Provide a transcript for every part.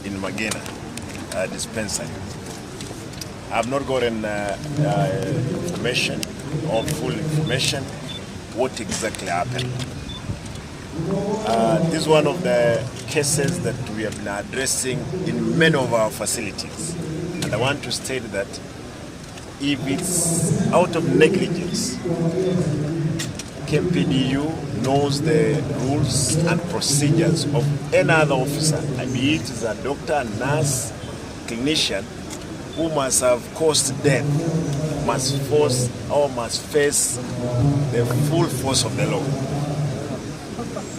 in Magena dispensary. I've not gotten information or full information what exactly happened. This is one of the cases that we have been addressing in many of our facilities. And I want to state that if it's out of negligence, KMPDU knows the rules and procedures of any other officer, be it is a doctor, nurse, clinician, who must have caused death, must face the full force of the law.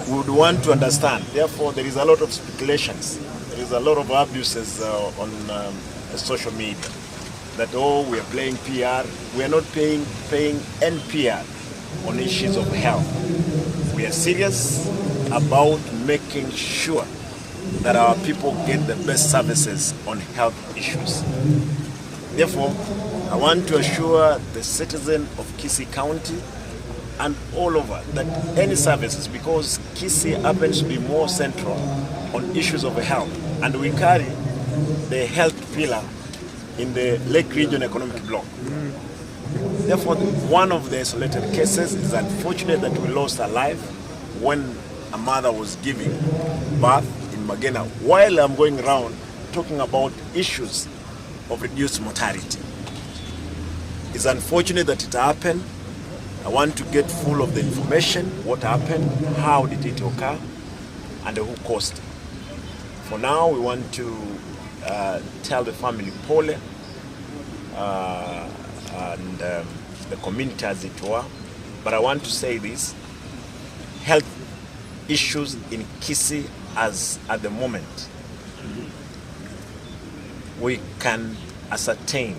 We would want to understand. Therefore, there is a lot of speculations. There is a lot of abuses on social media. That, oh, we are playing PR. We are not paying NPR on issues of health. We are serious about making sure that our people get the best services on health issues. Therefore, I want to assure the citizen of Kisii County and all over that any services, because Kisii happens to be more central on issues of health, and we carry the health pillar in the Lake Region Economic Bloc. Therefore, one of the isolated cases is unfortunate that we lost a life when a mother was giving birth in Magena, while I'm going around talking about issues of reduced mortality. It's unfortunate that it happened. I want to get full of the information, what happened, how did it occur, and who caused it. For now, we want to tell the family pole and the community as it were. But I want to say this, health issues in Kisii as at the moment, we can ascertain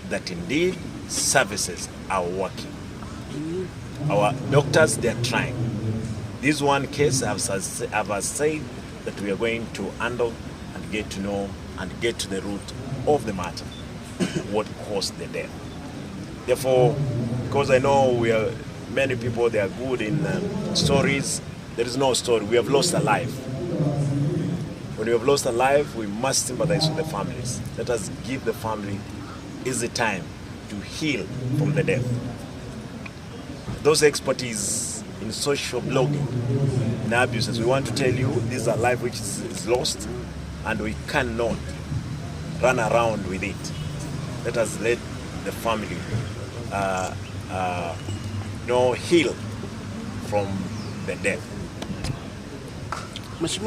that indeed services are working. Our doctors, they are trying. This one case, I've said that we are going to handle and get to know and get to the root of the matter, what caused the death. Therefore, because I know many people, they are good in stories, there is no story. We have lost a life. When we have lost a life, we must sympathize with the families. Let us give the family easy time to heal from the death. Those expertise in social blogging, in abuses, we want to tell you this is a life which is lost and we cannot run around with it. Let us let the family heal from the death.